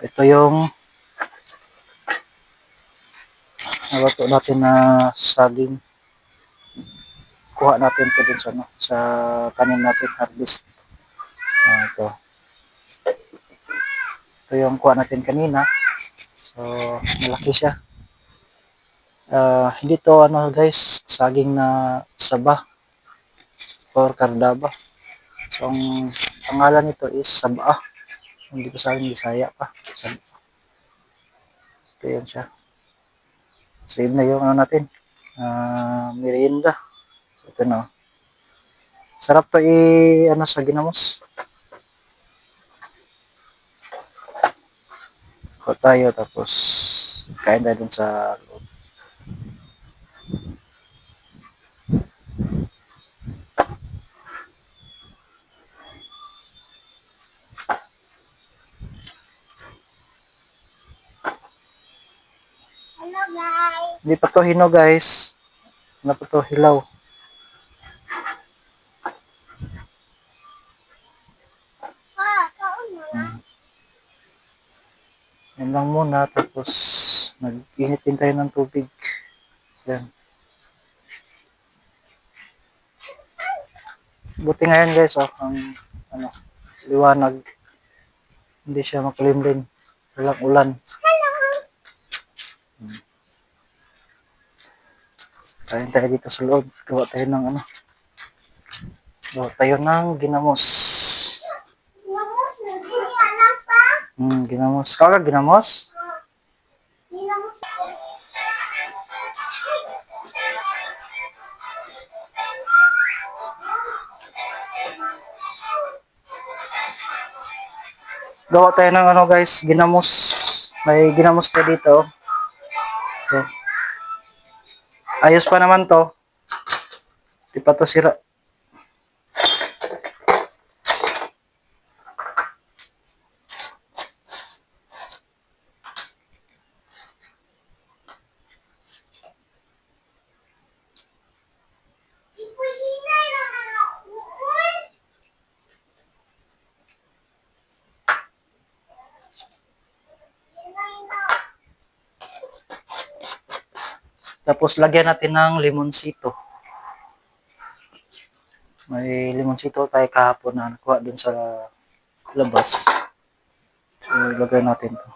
Ito yung naluto natin na saging. Kuha natin ito dun sa, sa tanim natin, harvest. Ito. Ito yung kuha natin kanina. So, malaki siya. Hindi to guys, saging na saba or kardaba. So, ang pangalan nito is saba. Hindi ko saging Bisaya pa. Saba. Ito yan siya. So, yun na yung natin. Merienda. So, ito na. Sarap to sa ginamos. Ko tayo tapos kain tayo dun sa loob. Hello guys. Hindi pa to hino guys. Ano pa to hilaw. Kaon mo na. Yan lang muna tapos nag-init din tayo ng tubig. Yan. Buti ngayon guys ang liwanag. Hindi siya makulimlim. Walang ulan. Kain tayo dito sa loob. Gawa tayo ng gawa tayo ng ginamos. Ginamos na di alam pa. Ginamos. Kaka ginamos? Ginamos. Gawa tayo ng guys, ginamos. May ginamos tayo dito. So, ayos pa naman to. Di pa to sira. Ipuhinay lang ano. Tapos lagyan natin ng limonsito. May limonsito tayo kahapon na nakuha dun sa labas. So, lagyan natin to.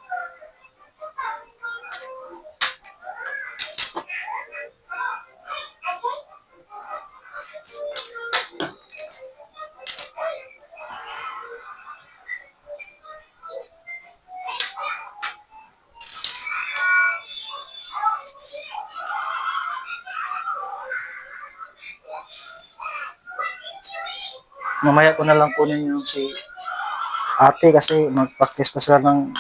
Mamaya ko na lang kunin yung si ate kasi mag-practice pa sila ng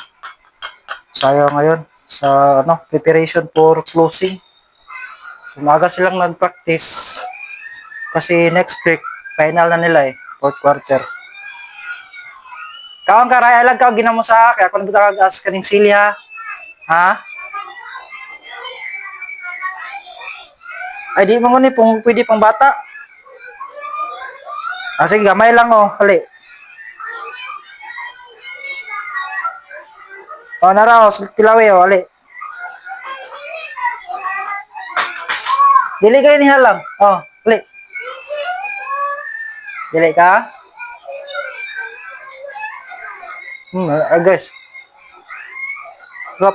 sayaw ngayon sa preparation for closing. Umaga silang nag-practice kasi next week final na nila fourth quarter. Kaon ka ray alag ka ginamo sa kaya kun buta ka gas kaning silya. Ha? Ay di mo ni pwede pang bata. Sige gamay lang hali. Nara tilawe hali. Dili kayo niya lang. Hali. Dili ka? Guys. Stop.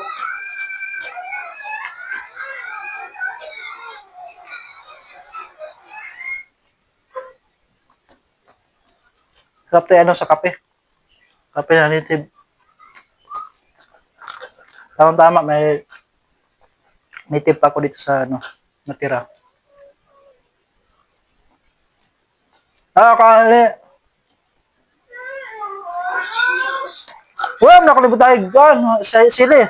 Sarap to sa kape. Kape na native. Tama-tama may native pa ako dito sa natira. Kali. Wala na kalibot tayo sili.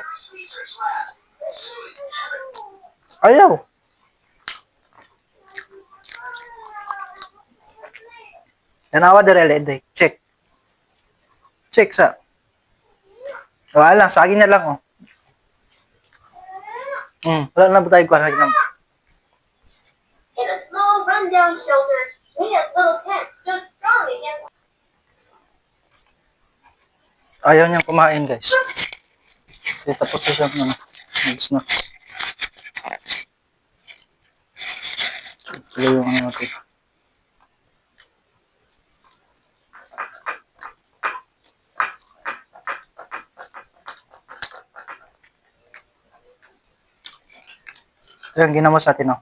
Ayaw. Tanawa dire check. Check sa. Wala, saging na lang wala na ba tayo kuha ng In a small rundown shelter, Mia's little tent stood strong against. Ayaw niyang kumain, guys. Kaya tapos na siya, ano, mag-snack. Tuloy yung ano natin. Ito yung ginawa sa atin, oh.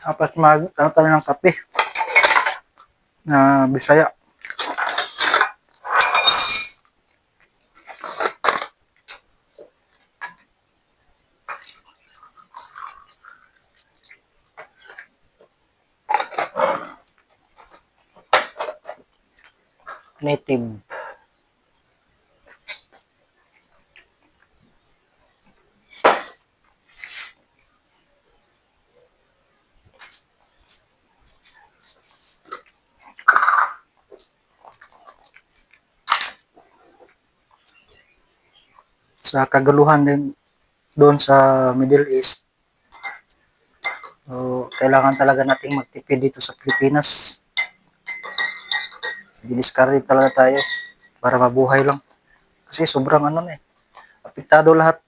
Tapos ano tayo ng kape na Bisaya. Native. Sa kaguluhan din doon sa Middle East. So, kailangan talaga nating magtipid dito sa Pilipinas. Diniscard talaga tayo para mabuhay lang. Kasi sobrang ano na eh. Apektado lahat.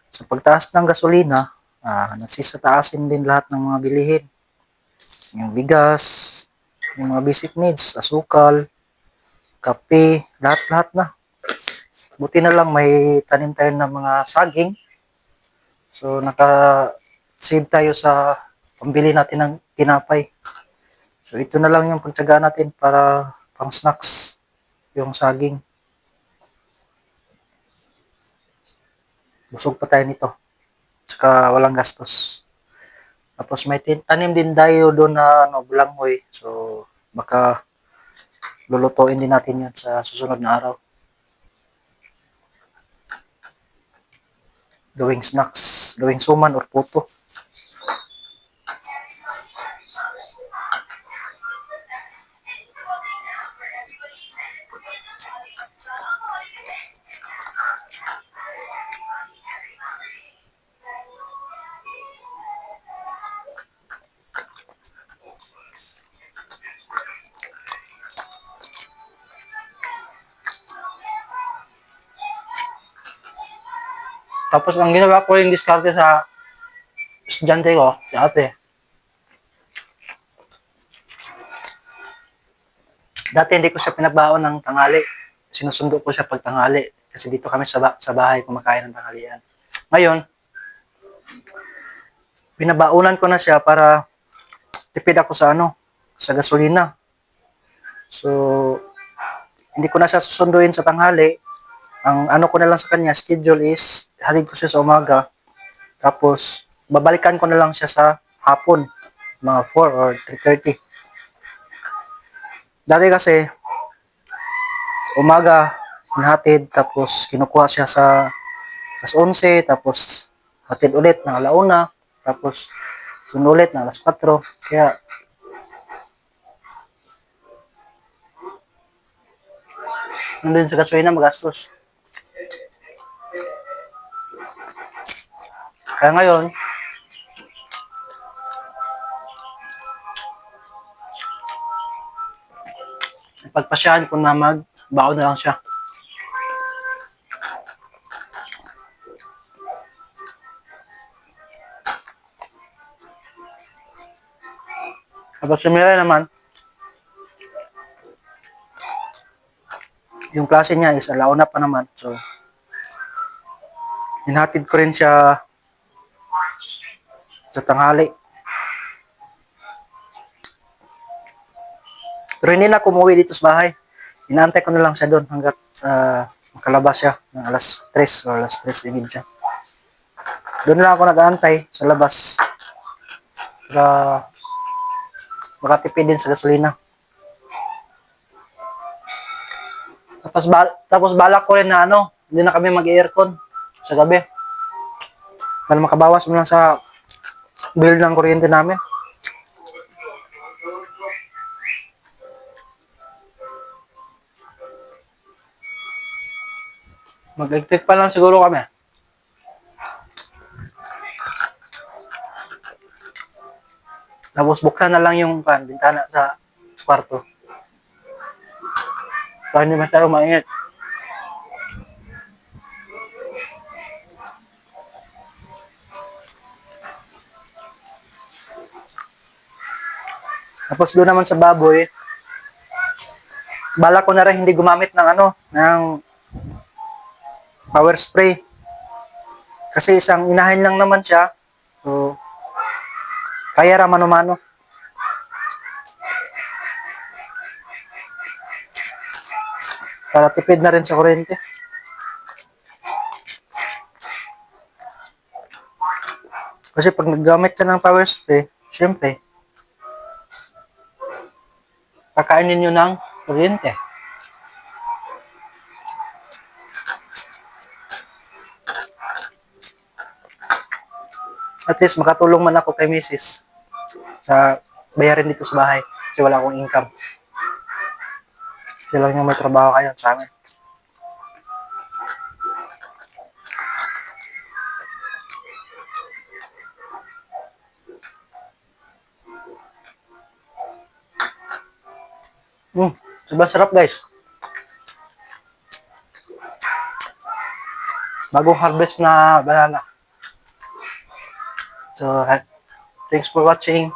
Sa pagtaas ng gasolina, nagsisataasin din lahat ng mga bilihin. Yung bigas, yung mga basic needs, asukal, kape, lahat-lahat na. Buti na lang may tanim tayo ng mga saging. So, naka-save tayo sa pambili natin ng tinapay. So, ito na lang yung pagtyaga natin para pang snacks, yung saging. Busog pa tayo nito. Tsaka walang gastos. Tapos may tanim din tayo doon na bulanghoy. So, baka lulutuin din natin yun sa susunod na araw. Gawing snacks, gawing suman or puto. Tapos ang ginawa ko yung diskarte sa estudyante ko, si ate. Dati hindi ko siya pinagbaon ng tanghali. Sinusundo ko siya pag tanghali. Kasi dito kami sa bahay kumakain ng tanghalian. Ngayon, binabaunan ko na siya para tipid ako sa sa gasolina. So, hindi ko na siya susunduin sa tanghali. Ang ano ko na lang sa kanya, schedule is, hatid ko siya sa umaga. Tapos, babalikan ko na lang siya sa hapon. Mga 4 or 3:30. Dati kasi, umaga, hinatid, tapos kinukuha siya sa 11, tapos hatid ulit ng 1:00, tapos sunulit ng 4:00. Kaya, nandun sa gasolina magastos. Kaya ngayon, pagpasyahan ko na magbaon na lang siya. Tapos si Mira naman, yung klase niya is 1:00 pa naman. So, hinatid ko rin siya sa tanghali. Pero hindi na umuwi dito sa bahay. Inaantay ko na lang siya doon hanggat makalabas siya ng alas 3 o alas 3:30. Doon lang ako nag-aantay sa labas para makatipid din sa gasolina. Tapos balak ko rin na hindi na kami mag-aircon sa gabi. Para makabawas mo lang sa bill ng kuryente namin. Mag-electric pa lang siguro kami. Tapos buksan na lang yung bintana sa kwarto. Para hindi masyadong mainit. Tapos doon naman sa baboy, bala ko na rin hindi gumamit ng ng power spray. Kasi isang inahin lang naman siya. So, kaya ra mano-mano. Para tipid na rin sa kuryente. Kasi pag naggamit ka ng power spray, syempre, kakainin nyo ng kuryente. At least makatulong man ako kay Mrs. sa bayarin dito sa bahay kasi wala akong income. Sila lang yung may trabaho kayo sa amin. Sobrang sarap guys. Bagong harvest na banana. So, thanks for watching.